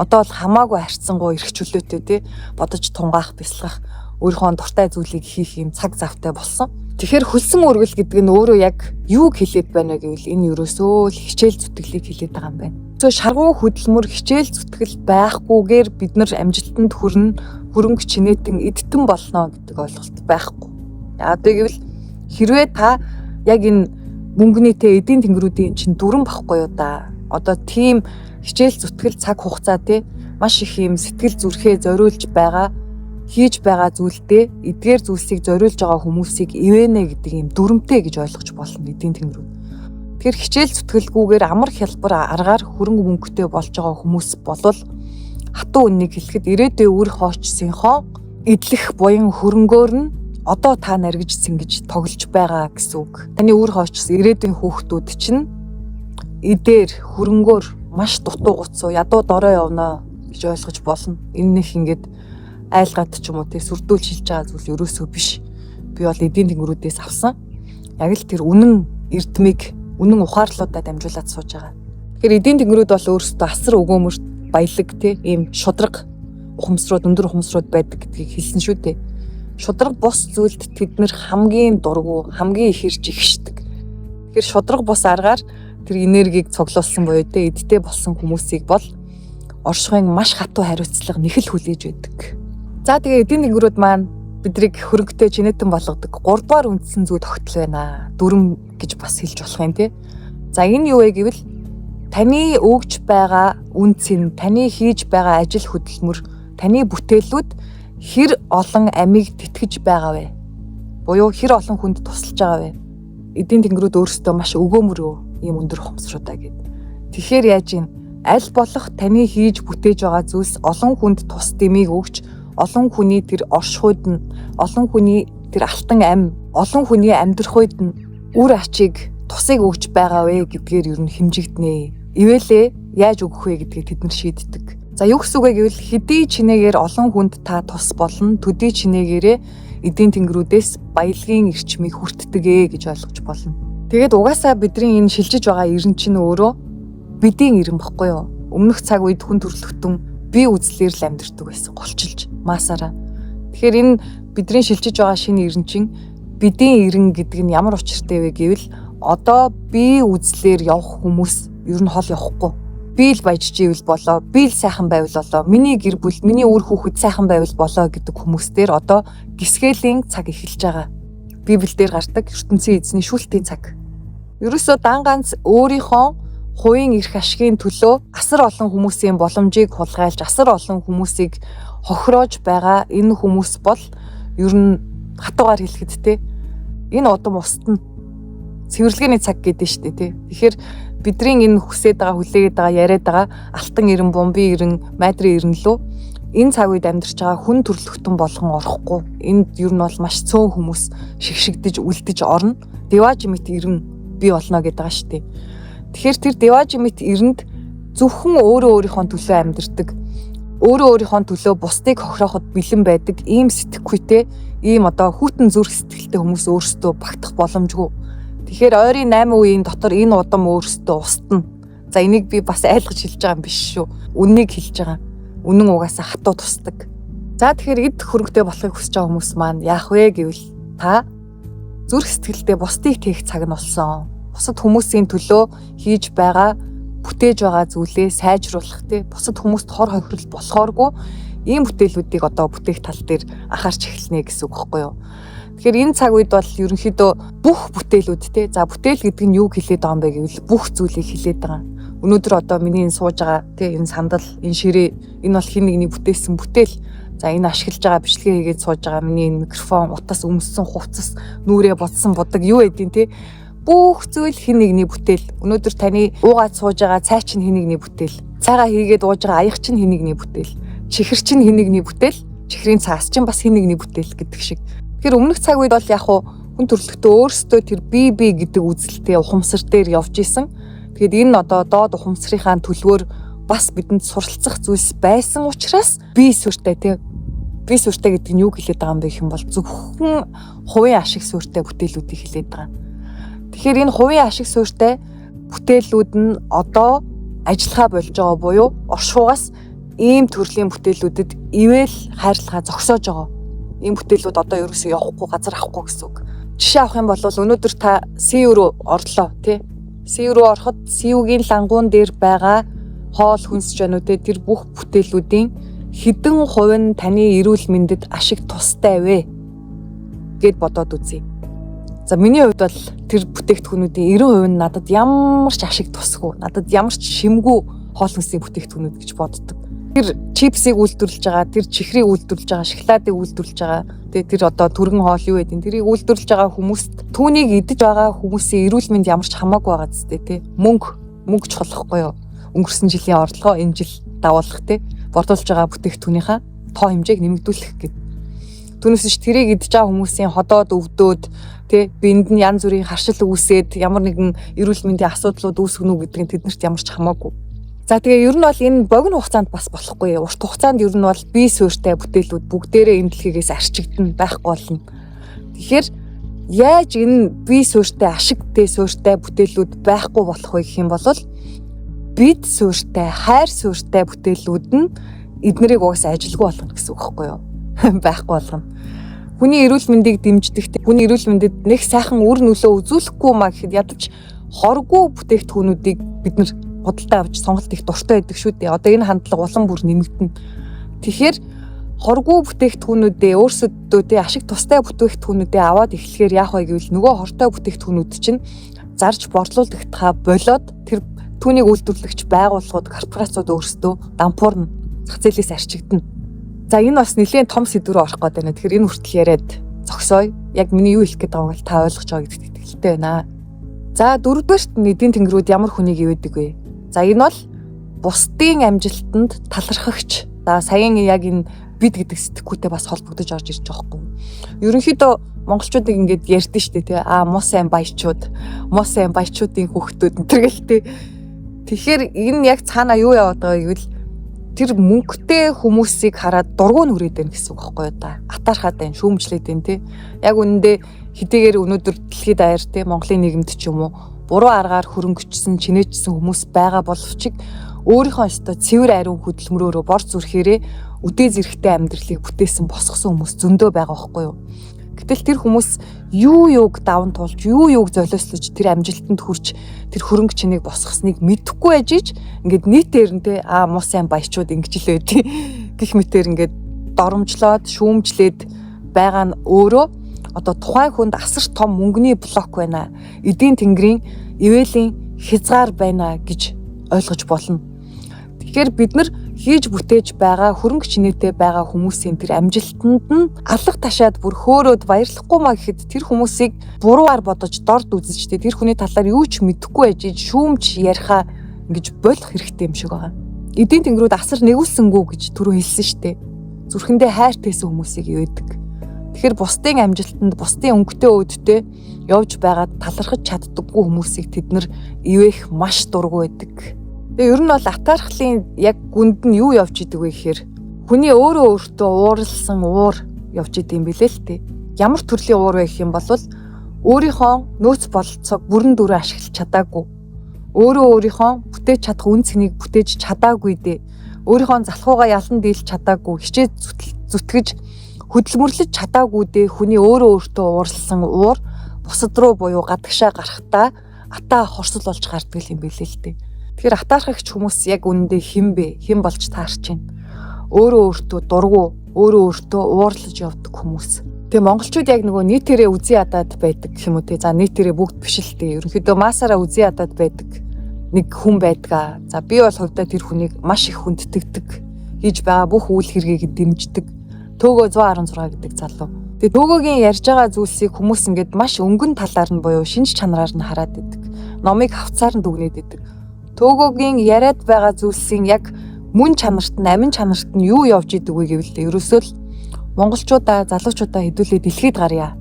Одоо бол хамаагүй харьцангуй эрх чөлөөтэй тий бодож тунгаах, бясалгах, өөрийнхөө дуртай зүйлийг хийх юм цаг завтай болсон. Тэгэхээр хөлсөн өргөл гэдэг нь өөрөө яг юуг хэлээд байна гэвэл энэ ерөөсөө л хичээл зүтгэлийг хэлээд байгаа юм байна. Зөв шаргуу хөдөлмөр хичээл зүтгэл байхгүйгээр бид нар амжилтанд хөрөнгө чинэтэн эдтэн болно гэдэг ойлголт байхгүй. Яагаад гэвэл хэрвээ та яг энэ мөнгөний эдийн тэнгэрүүдийн чинь дүрэн багхгүй юу да. Одоо тийм хичээл зүтгэл цаг хугацаа тий маш их юм сэтгэл зүрхээ зориулж байгаа хийж байгаа зүйлдээ эдгээр зүйлсийг зориулж байгаа хүмүүсийг ивэнэ гэдэг юм дүрмтэй гэж ойлгож болно эдийн тэнгэрүүд. Тэгэхээр хичээл зүтгэлгүйгээр амар хялбар аргаар хөрөнгө мөнгөтэй болж байгаа хүмүүс болвол хатуу үннийг хэлэхэд ирээдүйн үр хоочсынхоо эдлэх буян хөрөнгөөр нь одоо та наргиж сингэж тоглож байгаа гэсэн үг. Таны үр хоочс ирээдүйн хүүхдүүд чинь эдээр хөрөнгөөр маш дутуу гуцуу ядуу дорой явна гэж ойлгож болно. Энэ нэг ингээд айлгаад ч юм уу тий сүрдүүлж шилж байгаа зүйл ерөөсөө биш. Би бол эдийн тэнгэрүүдээс авсан. Яг л тэр үнэн эрдмийг үнэн ухаарлуудаа дамжуулаад сууж байгаа. Тэгэхээр эдийн тэнгэрүүд бол өөрсдөө асар өгөөмөрт баялаг тий ийм шудраг ухамсарууд өндөр ухамсарууд байдаг гэдгийг хэлсэн шүү дээ. Шудраг бус зүйлд тэд нэр хамгийн дургу хамгийн их ирж ихшдэг. Тэгэхээр шудраг бус аргаар тэр энергийг цуглуулсан буюу тий эдтэй болсон хүмүүсийг бол оршихуйн маш хатуу хариуцлага нэхэл хүлээж байдаг. За тэгээ эдийн тэнгэрүүд маань бидрийг хөрөнгөтэй чинэтэн болгодог 3 дугаар үндсэн зүйл тогтол байна. Дүрм гэж бас хэлж болох юм тий. За энэ юу вэ гэвэл таны өгж байгаа үнцэн, таны хийж байгаа ажил хөдөлмөр, таны бүтээлүүд хэр олон амийг тэтгэж байгаа вэ? Буюу хэр олон хүнд тусалж байгаа вэ? Эдийн тэнгэрүүд өөрсдөө маш өгөөмөр юм өндөр ухамсаруудаа гэдэг. Тэгэхээр яаж юм Аль болох таны хийж бүтээж байгаа зүйлс олон хүнд тус дэмийг өгч, олон хүний тэр оршихуйд нь, олон хүний тэр алтан ам, олон хүний амьдрах үед нь үр ачиг, тусыг өгч байгаа вэ гэдгээр ер нь хэмжигднэ. Ивэлээ яаж өгөх вэ гэдгийг тэд нар шийддэг. За юу гэсэн үг вэ гэвэл хэдий чинээгээр олон хүнд та тус болно, төдий чинээгээрээ эдийн тэнгэрүүдээс баялагын эрчмийг хүртдэг гэж ойлгож болно. Тэгээд угаасаа бидний энэ шилжиж байгаа эрен чинь өөрөө бидийн эрен бохгүй юу? Өмнөх цаг үед хүн төрөлхтөн бие үзлээр л амьдэрдэг байсан, голчилж, масаараа. Тэгэхээр энэ бидний шилжиж байгаа шинэ эрен чинь бидийн эрен гэдэг нь ямар учиртай вэ гэвэл одоо бие үзлээр явах хүмүүс ер нь хол явахгүй. Би л баяжж ивэл болоо, би л сайхан байвал болоо, миний гэр бүл, миний үр хүүхэд сайхан байвал болоо гэдэг хүмүүстээр одоо гисгэлийн цаг эхэлж байгаа. Библиэлд гардаг ертөнцийн эзний шүүлтийн цаг. Ерөөсөө дан ганц өөрийнхөө хувийн эрх ашигын төлөө асар олон хүмүүсийн боломжийг хулгайлж, асар олон хүмүүсийг хохироож байгаа энэ хүмүүс бол ер нь хатуугаар хэлэхэд те энэ удам устна цэвэрлэгээний цаг гэдэг нь шүү дээ те. Тэгэхээр бидний энэ хүсээд байгаа, хүлээгээд байгаа, яриад байгаа алтан эрен, бомбын эрен, майдрын эрен лөө энэ цаг үед амьдарч байгаа хүн төрөлхтөн болгон орохгүй. Энд ер нь бол маш цөөн хүмүүс шигшигдэж, үлдэж орно. Деважимит эрен бий болно гэдэг байгаа шүү дээ. Тэгэхээр тэр деважимит эрэнд зөвхөн өөрөө өөрийнхөө төлөө амьдардаг, өөрөө өөрийнхөө төлөө бусдыг хохироход бэлэн байдаг ийм сэтгэхүйтэй, ийм одоо хүйтэн зүрх сэтгэлтэй хүмүүс өөрсдөө багтах боломжгүй. Тэгэхээр ойрын 8 үеийн дотор энэ удам өөрсдөө устна. За энийг би бас айлгаж хэлж байгаа юм биш шүү. Үннийг хэлж байгаа. Үнэн угаасаа хатуу тусдаг. За тэгэхээр эд хөрөнгөтэй болохыг хүсэж байгаа хүмүүс маань яах вэ гэвэл та зүрх сэтгэлдээ бусдыг тээх цаг нь болсон. Бусад хүмүүсийн төлөө хийж байгаа, бүтээж байгаа зүйлээ сайжруулах те бусад хүмүүст хор хохирол болохооргүй ийм бүтээлүүдийг одоо бүтээх тал дээр анхаарч эхэлнэ гэсэн үг байхгүй юу? Тэгэхээр энэ цаг үед бол ерөнхийдөө бүх бүтээлүүд те за бүтээл гэдэг нь юу хэлээд байгаа юм бэ гэвэл бүх зүйлийг хэлээд байгаа. Өнөөдөр одоо миний энэ сууж байгаа те энэ сандал, энэ ширээ энэ бол хин нэгний бүтээсэн бүтээл. За энэ ашиглаж байгаа бичлэгээ хийгээд сууж байгаа миний энэ микрофон, утас өмссөн хувцас, нүрээ бодсон будаг юу гэдгийг те бүх зүйл хин нэгний бүтээл. Өнөөдөр таны уугаад сууж байгаа цай чинь хин нэгний бүтээл. Цайгаа хийгээд ууж байгаа аяг чинь хин нэгний бүтээл. Чихэр чинь хин нэгний бүтээл. Чихрийн цаас чинь бас хин нэгний бүтээл гэдэг шиг. Тэгэхээр өмнөх цаг үед бол яг хүн төрөлхтөө өөрсдөө тэр би гэдэг үзэлтэй ухамсар дээр явж исэн. Тэгэхэд энэ одоо доод ухамсарынхаа төлөвөөр бас бидэнд суралцах зүйлс байсан учраас би сүртэй тий. Би сүртэй гэдэг нь юу хэлээд байгаа юм бэ гэх юм бол зөвхөн хувийн ашиг сүртэй бүтээлүүдийг хэлээд байгаа. Тэгэхээр энэ хувийн ашиг суурьтай бүтээлүүд нь одоо ажиллахаа болж байгаа буюу оршуугаас ийм төрлийн бүтээлүүдэд ивэл хайрлахаа зогсоож байгаа. Ийм бүтээлүүд одоо ерөөсөө явахгүй, газар авахгүй гэсэн үг. Жишээ авах юм бол өнөөдөр та СУ руу орлоо тий. СУ руу ороход СУ-гийн лангуун дээр байгаа хоол хүнс жануудад тэр бүх бүтээлүүдийн хэдэн хувь нь таны эрүүл мэндэд ашиг тустай вэ гэд бодоод үзье. За миний хувьд бол тэр бүтээгдэхүүнүүдийн 90% нь надад ямар ч ашиг тусгүй, надад ямар ч шимгүй хоол хүнсийн бүтээгдэхүүнүүд гэж боддог. Тэр чипсийг үйлдвэрлэж байгаа, тэр чихрийг үйлдвэрлэж байгаа, шоколадыг үйлдвэрлэж байгаа, тэр одоо түргэн хоол юу гэдэг, тэрийг үйлдвэрлэж байгаа хүмүүст түүнийг идэж байгаа хүмүүсийн эрүүл мэнд ямар ч хамаагүй байгаа зү тий. Мөнгө чухалхгүй юу? Өнгөрсөн жилийн орлогоо энэ жил давуулах тий. Бодулж байгаа бүтээгдэхүүнийхаа тоо хэмжээг нэмэгдүүлэх гэдэг. Түүнээс ч тэрийг идэж байгаа хүмүүсийн ходоод өвдөөд тий биед нь янз бүрийн харшил үүсээд ямар нэгэн эрүүл мэндийн асуудлууд үүсгэнэ үү гэдэг нь тэднэрт ямар ч хамаагүй. За тэгээ ер нь бол энэ богино хугацаанд бас болохгүй. Урт хугацаанд ер нь бол бие суурьтай бүтээлүүд бүгдээрээ энэ дэлхийгээс арчигдана байхгүй болно. Тэгэхээр яаж энэ бие суурьтай ашигтай суурьтай бүтээлүүд байхгүй болох вэ гэх юм бол бид суурьтай, хайр суурьтай бүтээлүүд нь эднэрийг угаасаа ажилгүй болгоно гэсэн үг байхгүй юу? Байхгүй болгоно. Хүний эрүүл мэндийг дэмждэг, хүний эрүүл мэндэд нэг сайхан үр нөлөө үзүүлэхгүй маа гэхэд ядаж хоргүй бүтээгдэхүүнүүдийг бид нар худалдаа авч сонголт их дуртай байдаг шүү дээ. Одоо энэ хандлага улам бүр нэмэгдэнэ. Тэгэхээр хоргүй бүтээгдэхүүнүүдээ өөрсдөө тий ашиг тустай бүтээгдэхүүнүүдээ аваад эхлэхээр яах вэ гэвэл нөгөө хортой бүтээгдэхүүнүүд чинь зарж борлуулагдахаа болоод тэр түүнийг үйлдвэрлэгч байгууллагууд, корпорациуд өөрсдөө дампуурна, зах зээлээс арчигдана. За энэ бас нэлээд том сэдв рүү орох гээд байна. Тэгэхээр энэ хүртэл яриад зогсооё. Яг миний юу хэлэх гээд байгааг л та ойлгож байгаа гэдэгт итгэлтэй байна. За дөрөвдүгээрт эдийн тэнгэрүүд ямар хүнийг ивэдэг вэ? За энэ бол бусдын амжилтанд талархагч. За саяхан яг энэ бид гэдэг сэтгэхүйтэй бас холбогдож орж ирж байгаа хгүй. Ерөнхийдөө монголчуудыг ингээд ярьдэн штэ тий. Муу сайн баячуудын хүүхдүүд энэ төр гэлтэй. Тэгэхээр энэ яг цаана юу яваад байгааг гэвэл тэр мөнгөтэй хүмүүсийг хараад дургуун хүрээд байна гэсэн үг байхгүй юу да. Атаархаад байна, шүүмжлээд байна тий. Яг үнэндээ хэдийгээр өнөөдөр дэлхийд даяар тий Монголын нийгэмд ч юм уу буруу аргаар хөрөнгөчсөн, чинээчсэн хүмүүс байгаа боловч өөрийнхөө өстө цэвэр ариун хөдөлмөрөөрөө бор зүрхээрээ үдээ зэрэгтэй амьдралыг бүтээсэн босгосон хүмүүс зөндөө байгаа байхгүй юу. Гэтэл тэр хүмүүс юуг даван туулж, юуг золиослож тэр амжилтанд хүрч тэр хөрөнгө чинийг босгосныг мэдэхгүй ажиж ингээд нийтээрнтэй муу сайн баячууд ингэж л байдیں۔ Гэх мэтээр ингээд доромжлоод, шүүмжлээд байгаа нь өөрөө одоо тухайн хүнд асар том мөнгөний блок байна. Эдийн тэнгэрийн ивэлийн хязгаар байна гэж ойлгож болно. Тэгэхээр бид нар хийж бүтээж байгаа хөрөнгө чинээтэй байгаа хүмүүсийн тэр амжилтанд нь алга ташаад бүр хөөрөөд баярлахгүй маа гэхэд тэр хүмүүсийг буруугаар бодож дорд үзэж тэр хүний талаар юу ч мэдэхгүй ажиж шүүмж яриха ингэж болох хэрэгтэй юм шиг байгаа. Эдийн тэнгэрүүд асар нэгүүлсэнгүү гэж түрүү хэлсэн штэ. Зүрхэндээ хайртайсан хүмүүсийг ивэдэг. Тэгэхээр бусдын амжилтанд бусдын өнгөтэй өөдтэй явж байгаад талархаж чаддаггүй хүмүүсийг тэд нар ивэх маш дургүй байдаг. Тэгээ ер нь бол атаархлын яг гүнд нь юу явж идэг вэ гэхээр хүний өөртөө ууралсан уур явж идэм билээ л дээ. Ямар төрлийн уур вэ гэх юм бол өөрийнхөө нөөц бололцоог бүрэн дүрэн ашиглаж чадаагүй. Өөрийнхөө бүтээж чадах үн цэнийг бүтээж чадаагүй дээ. Өөрийнхөө залхуугаа ялан дийлж чадаагүй, хичээд зүтгэж хөдөлмөрлөж чадаагүй дээ. Хүний өөртөө ууралсан уур бусад руу буюу гадагшаа гарахтаа атаа хорсол болж гардаг юм билээ л дээ. Тэгэхээр атаархагч хүмүүс яг үнэндээ хэн болж таарч байна. Өөртөө дургу, өөртөө уурлаж явдаг хүмүүс. Тэгээ монголчууд яг нөгөө нийтээрээ үзий ядаад байдаг гэх юм уу те. За нийтээрээ бүгд биш л дээ. Ерөнхийдөө масаараа үзий ядаад байдаг нэг хүн байдгаа. За би бол хувьдаа тэр хүнийг маш их хүндэтгдэг. Хийж байгаа бүх үйл хэргийг дэмждэг. Төөгөө 116 гэдэг залуу. Тэгээ төөгөөгийн ярьж байгаа зүйлсийг хүмүүс ингээд маш өнгөн талаар нь буюу шинж чанараар нь хараад байдаг. Номыг хавцаар нь дүгнээд байдаг. Төөгөөгийн яриад байгаа зүйлсийн яг мөн чанарт нь, амин чанарт нь юу явж идэг вэ гэвэл ерөөсөө л монголчуудаа, залуучуудаа хэдүүлээ дэлхийд гарья.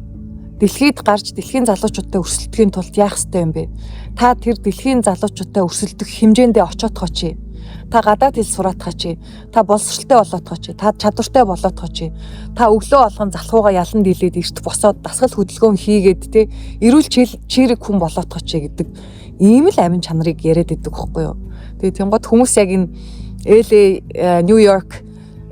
Дэлхийд гарч дэлхийн залуучуудаа өрсөлдөхийн тулд яах ёстой юм бэ? Та тэр дэлхийн залуучуудаа өрсөлдөх хэмжээндээ очиотгооч. Та гадаад хэл сураатгаач. Та боловсралтай болоотгооч. Та чадвартай болоотгооч. Та өглөө болгон залхуугаа ялан дийлээд эрт босоод дасгал хөдөлгөөн хийгээд те эрүүл чирэг хүн болоотгооч гэдэг ийм л амин чанарыг яриад байдаг байхгүй юу. Тэгээ тэнгууд хүмүүс яг энэ LA, Нью-Йорк,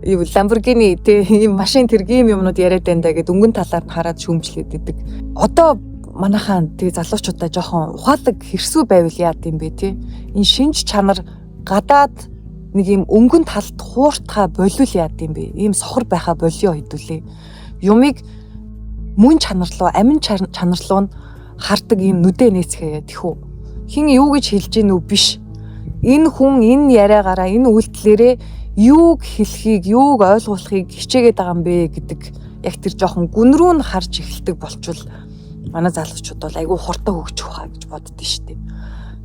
Lamborghini те ийм машин тэргийн юмнууд яриад байна гэдэг өнгөн талаар нь хараад шүүмжлээд байдаг. Одоо манайхаа тэгээ залуучуудаа жоохон ухаалаг хэрсүү байвал яад юм бэ те. Энэ шинж чанар гадаад нэг ийм өнгөн талд хууртахаа болиул яад юм бэ. Ийм сохор байхаа болио хэдүүлээ. Юмыг мөн чанар руу, амин чанар руу хардаг ийм нүдэ нээцгээе тэхүү. Хин юу гэж хэлж гин үү биш. Энэ хүн энэ яриагаараа энэ үйлдэлээрээ юуг хэлхийг, юуг ойлгуулахыг хичээгээд байгаа юм бэ гэдэг яг тэр жоохон гүн рүү нь харж эхэлдэг болчвол манай залуучууд бол айгүй хурдан хөгжих хаа гэж боддөө штеп.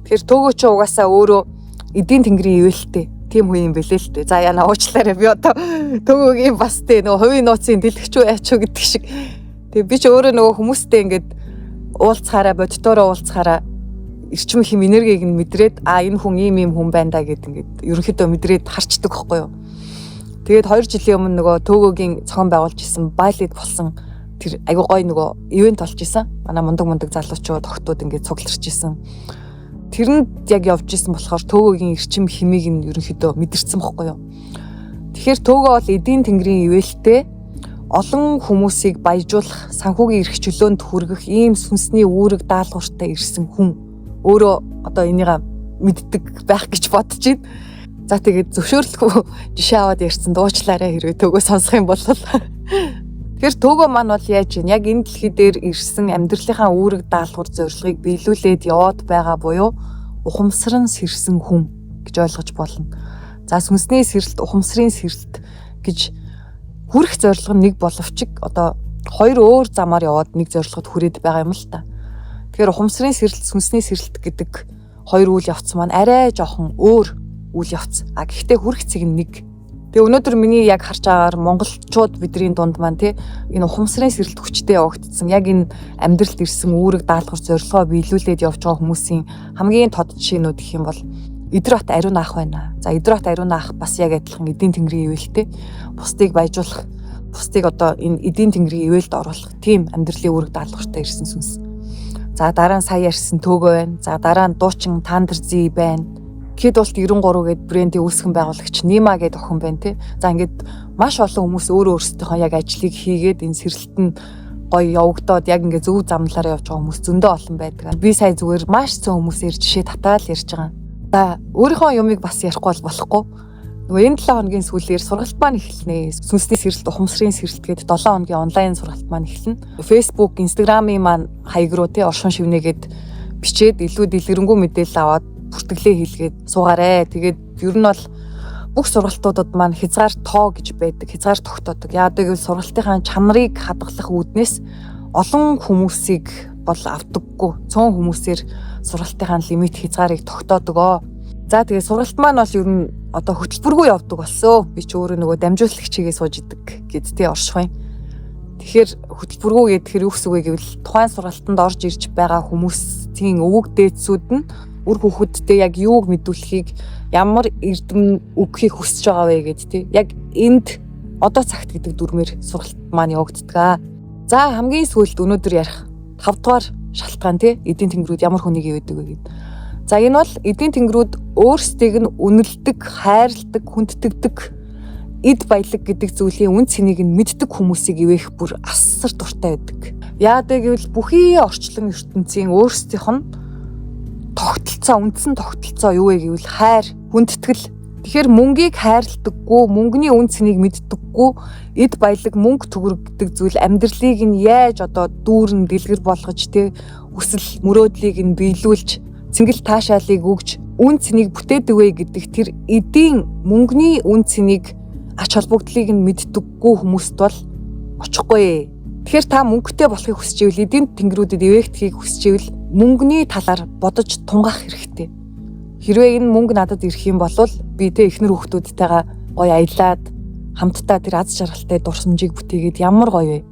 Тэгэхээр төөгөө чи угаасаа өөрөө эдийн тэнгэрийн ивэлтэй тийм хүн юм бэлээ л дээ. За яна уучлаарай би одоо төөгөөгийн бас тэ нөгөө хувийн нууцын дэлгэч үү яач уу гэдэг шиг. Тэгээ би ч өөрөө нөгөө хүмүүстэй ингээд уулзахаараа боддороо уулзахаараа эрчим хэм энергийг нь мэдрээд энэ хүн ийм хүн байна да гэд ингээд ерөнхийдөө мэдрээд харчдаг байхгүй юу. Тэгээд 2 жилийн өмнө нөгөө төөгөөгийн цохон байгуулж исэн байлид болсон тэр айгуу гой нөгөө ивент болж исэн. Манай мундаг залуучууд тогтууд ингээд цугларч исэн. Тэрэнд яг явж исэн болохоор төөгөөгийн эрчим хэмийг нь ерөнхийдөө мэдэрсэн байхгүй юу. Тэгэхээр төөгөө бол эдийн тэнгэрийн ивэлтэй олон хүмүүсийг баяжуулах, санхүүгийн эрх чөлөөнд хүргэх ийм сүнсний үүрэг даалгавартай ирсэн хүн. Өөрөө одоо энийгээ мэддэг байх гэж бодож байна. За тэгээд зөвшөөрлөхгүй жишээ аваад ярьсан дуучлаарай хэрвээ төөгөө сонсох юм бол. Тэгэхээр төөгөө маань бол яаж вэ? Яг энэ дэлхий дээр ирсэн амьдралынхаа үүрэг даалгавар зорилгыг биелүүлээд яваад байгаа буюу ухамсаран сэрсэн хүн гэж ойлгож болно. За сүнсний сэрэлт, ухамсарын сэрэлт гэж хүрэх зорилго нь нэг боловч одоо хоёр өөр замаар яваад нэг зорилгод хүрээд байгаа юм л та. Тэгэхээр ухамсарын сэрэлт, сүнсний сэрэлт гэдэг хоёр үйл явц маань арай жоохон өөр үйл явц. Гэхдээ хүрх цэг нь нэг. Тэгээ өнөөдөр миний яг харж байгаагаар монголчууд бидний дунд маань энэ ухамсарын сэрэлт хүчтэй явагдсан. Яг энэ амьдралд ирсэн үүрэг даалгавар зорилгоо биелүүлээд явж байгаа хүмүүсийн хамгийн тод жишээнүүд гэх юм бол Идрот Ариун Аах байна. За Идрот Ариун Аах бас яг адилхан эдийн тэнгэрийн ивэлтэй. Бусдыг баяжуулах, бусдыг одоо энэ эдийн тэнгэрийн ивэлд оруулах тийм амьдралын үүрэг даалгавартай ирсэн сүнс. За дараа нь сая ярьсан Төөгөө байна. За дараа нь дуучин Тандарзи байна. Кид болт 93 гээд брендийн үүсгэн байгуулагч Нима гэдэг охин байна тий. За ингээд маш олон хүмүүс өөрөө өөрсдийнхөө яг ажлыг хийгээд энэ сэрэлт нь гоё явагдаад яг ингээд зөв замналаараа явж байгаа хүмүүс зөндөө олон байдаг. Би сая зүгээр маш цөөн хүмүүсээр жишээ татаад ярьж байгаа. За өөрийнхөө юмыг бас ярихгүй болохгүй. Нөгөө энэ 7 хоногийн сүүлээр сургалт маань эхэлнэ. Сүнсний сэрэлт, ухамсарын сэрэлт гээд 7 хоногийн онлайн сургалт маань эхэлнэ. Facebook, Instagram-ийн маань хаяг руу тий оршин шивнэгээд бичээд илүү дэлгэрэнгүй мэдээлэл аваад бүртгэлээ хийлгээд суугаарэ. Тэгээд ер нь бол бүх сургалтуудад маань хязгаар тоо гэж байдаг. Хязгаар тогтоодог. Яадаг гэвэл сургалтынхаа чанарыг хадгалах үүднээс олон хүмүүсийг бол авдаггүй. Цөөн хүмүүсээр сургалтынхаа лимит хязгаарыг тогтоодог. За тэгээд сургалт маань бол ер нь одоо хөтөлбөргүй явдаг болсон. Би ч өөрөө нөгөө дамжуулагч чигээ сууж идэг гэдтэй оршихуй. Тэгэхээр хөтөлбөргүй гэхээр юу гэсэн үг вэ гэвэл тухайн сургалтанд орж ирж байгаа хүмүүсийн өвөг дээдсүүд нь үр хүүхэдтэй яг юуг мэдүүлэхийг ямар эрдэм өгөхийг хүсэж байгаа вэ гэд тий. Яг энд одоо цагт гэдэг дүрмээр сургалт маань явагддаг. За хамгийн сүүлд өнөөдөр ярих 5 дугаар шалтгаан тий эдийн тэнгэрүүд ямар хүнийг ивэдэг вэ гэд. За энэ бол эдийн тэнгэрүүд өөрсдийг нь үнэлдэг, хайрладаг, хүндэтгдэг эд баялаг гэдэг зүйлийн үн цэнийг нь мэддэг хүмүүсийг ивэх бүр асар дуртай байдаг. Яадаг гэвэл бүхий орчлон ертөнцийн өөрсдийнх нь тогтолцоо, үндсэн тогтолцоо юу вэ гэвэл хайр, хүндэтгэл. Тэгэхээр мөнгийг хайрладаггүй, мөнгөний үн цэнийг мэддэггүй, эд баялаг мөнгө төгрөг гэдэг зүйл амьдралыг нь яаж одоо дүүрэн дэлгэр болгож хүсэл мөрөөдлийг нь биелүүлж, цэнгэл таашаалыг өгж, үн цэнийг бүтээдэг вэ гэдэг тэр эдийн мөнгөний үн цэнийг ач холбогдлыг нь мэддэггүй хүмүүст бол очихгүй. Тэгэхээр та мөнгөтэй болохыг хүсэж ивэл эдийн тэнгэрүүдэд ивэхтгийг хүсэж ивэл мөнгөний талаар бодож тунгаах хэрэгтэй. Хэрвээ энэ мөнгө надад ирэх юм бол би эхнэр хүүхдүүдтэйгээ гоё аялаад хамтдаа тэр аз жаргалтай дурсамжийг бүтээгээд ямар гоё вэ?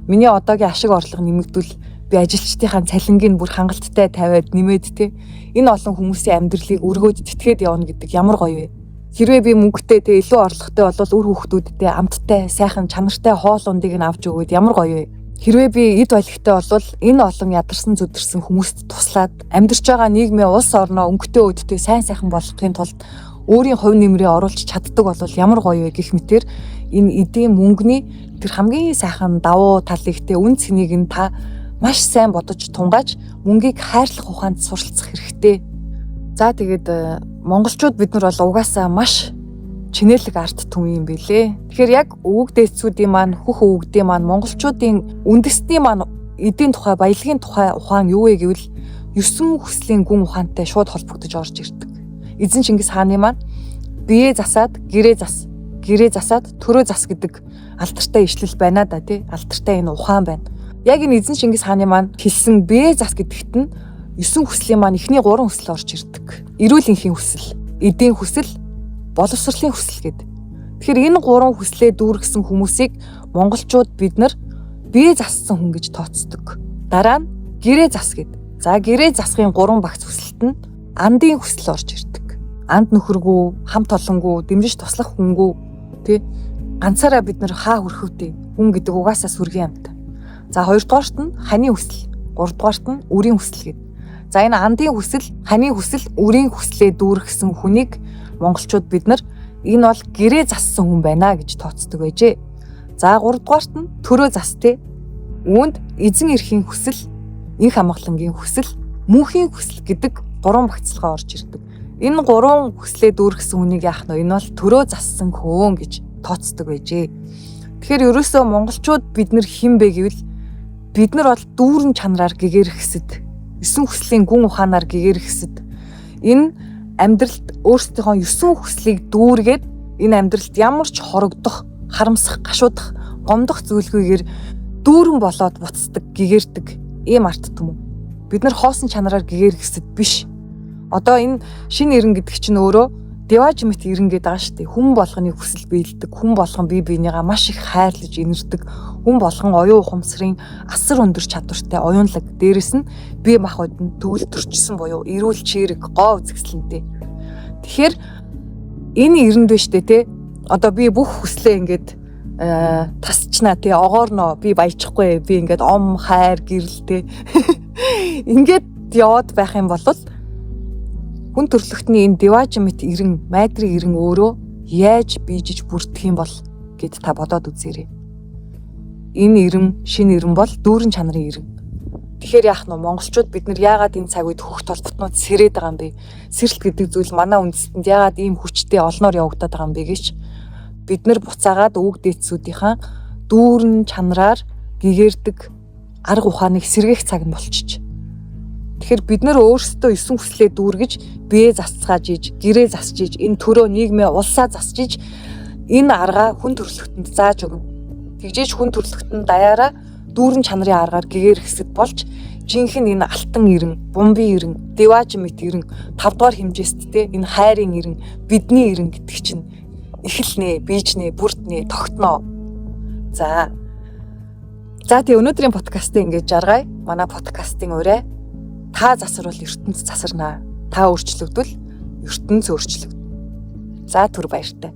Миний одоогийн ашиг орлого нэмэгдвэл би ажилчдынхаа цалингийг бүр хангалттай тавиад нэмээд энэ олон хүмүүсийн амьдралыг өргөөд тэтгээд явна гэдэг ямар гоё вэ? Хэрвээ би мөнгөтэй илүү орлоготой бол үр хүүхдүүдтэй амттай, сайхан чанартай хоол ундыг нь авч өгөөд ямар гоё вэ? Хэрвээ би эд баялагтай бол энэ олон ядарсан зүдэрсэн хүмүүст туслаад амьдарч байгаа нийгмийн улс орноо өнгөтэй өдтэй сайн сайхан болгохын тулд өөрийн хувь нэмрээ оруулж чаддаг бол ямар гоё вэ гэх мэтэр энэ эдийн мөнгөний тэр хамгийн сайхан давуу талыг үн цэнийг нь та маш сайн бодож тунгааж мөнгийг хайрлах ухаанд суралцах хэрэгтэй. За тэгээд монголчууд бид нар бол угаасаа маш чинэлэг арт түмэн юм билээ. Тэгэхээр яг өвөг дээдсүүдийн маань хөх өвгдийн маань монголчуудын үндэсний маань эдийн тухай, баялагын тухай ухаан юу вэ гэвэл 9 хүслийн гүн ухаантай шууд холбогдож орж ирдэг. Эзэн Чингис хааны маань бие засаад гэрээ засаад төрөө зас гэдэг алдартай ишлэл байна да тий. Алдартай энэ ухаан байна. Яг энэ эзэн Чингис хааны маань хэлсэн бие зас гэдэгт нь 9 хүслийн маань эхний 3 хүсэл орж ирдэг. Эрүүл энхийн хүсэл, эдийн хүсэл, боловсролын хүсэл гэдэг. Тэгэхээр энэ 3 хүслээ дүүргэсэн хүмүүсийг монголчууд бид нар бие зассан хүн гэж тооцдог. Дараа нь гэрээ зас гэдэг. За гэрээ засахын 3 багц хүсэлт нь андын хүсэл орж ирдэг. Анд нөхөргүй, хамт олонгүй, дэмжиж туслах хүнгүй тий ганцаараа бид нар хаа хүрхвтэй хүн гэдэг угаасаа сүргийн амт. За 2 дугаарт нь ханы хүсэл, 3 дугаарт нь үрийн хүсэл гэдэг. За энэ андын хүсэл, ханы хүсэл, үрийн хүслээ дүүргэсэн хүнийг монголчууд бид нар энэ бол гэрээ зассан хүн байна гэж тооцдог байжээ. За 3 дугаарт нь төрөө застэй. Үүнд эзэн эрхийн хүсэл, инх амгалангийн хүсэл, мөнхийн хүсэл гэдэг 3 багцлага орж ирдэг. Энэ 3 хүслээ дүүргэсэн хүнийг яах нь энэ бол төрөө зассан хүн гэж тооцдог байжээ. Тэгэхээр ерөөсөө монголчууд бид нар хэн бэ гэвэл бид нар бол дүүрэн чанараар гэгэрхсэд 9 хүслийн гүн ухаанаар гэгэрхсэд энэ амьдралд өөрсдийнхөө 9 хүслийг дүүргээд энэ амьдралд ямар ч хорогдох, харамсах, гашуудах, гомдох зүйлгүйгээр дүүрэн болоод буцдаг, гэгэрдэг ийм арт түмэн. Бид нар хоосон чанараар гэгэрхсэд биш. Одоо энэ шинэ ирэн гэдэг чинь өөрөө Деважмит ирэн гэдэг байгаа шүү дээ. Хүн болгоны хүсэл биелдэг, хүн болгон бие биенийгаа маш их хайрлаж инэрдэг, хүн болгон оюун ухамсарын асар өндөр чадвартай оюунлаг. Дээрэс нь бие махбод нь төгөл төрчихсөн буюу эрүүл чирэг, гоо үзэсгэлэнтэй. Тэгэхээр энэ ирэнд биш дээ те. Одоо би бүх хүслээ ингээд тасчнаа те, огоорноо би баяжихгүй, би ингээд ом хайр гэрэлтэй ингээд яваад байх юм бол хүн төрлөختний энэ деважмит ирэн, майдрын ирэн өөрөө яаж бийжиж бүрдэх юм бол гэд та бодоод үзээрэй. Энэ ирэн, шинэ ирэн бол дүүрэн чанарын ирэн. Тэгэхээр яах нь монголчууд бид нар яагаад энэ цаг үед хөх толботнууд сэрээд байгаа юм бэ? Сэрэлт гэдэг зүйл манай үндэстэнд яагаад ийм хүчтэй олноор явагдаад байгаа юм бэ гэж бид нар буцаагаад өвөг дээдсүүдийнхаа дүүрэн чанараар гэгэрдэг арга ухааныг сэргээх цаг нь болчих. Тэгэхээр бид нар өөрсдөө 9 хүслээ дүүргэж, бие засцгааж иж, гэрээ засч иж, энэ төрөө нийгмээ улсаа засч иж энэ аргаа хүн төрөлхтөнд зааж өгнө. Тэгжээж хүн төрөлхтөнд даяараа дүүрэн чанарын аргаар гэгэрэх хэсэд болж жинхэнэ энэ алтан ирэн, бумбын ирэн, деважмит ирэн, 5 дугаар хэмжээсттэй энэ хайрын ирэн, бидний ирэн гэдэг чинь эхэлнэ, бийжнэ, бүрднэ, тогтноо. За тий өнөөдрийн подкастыг ингэж жаргая. Манай подкастын ураа та засварвал ертөнц засарнаа. Та өөрчлөгдвөл ертөнц өөрчлөгдөнө. За түр баяртай.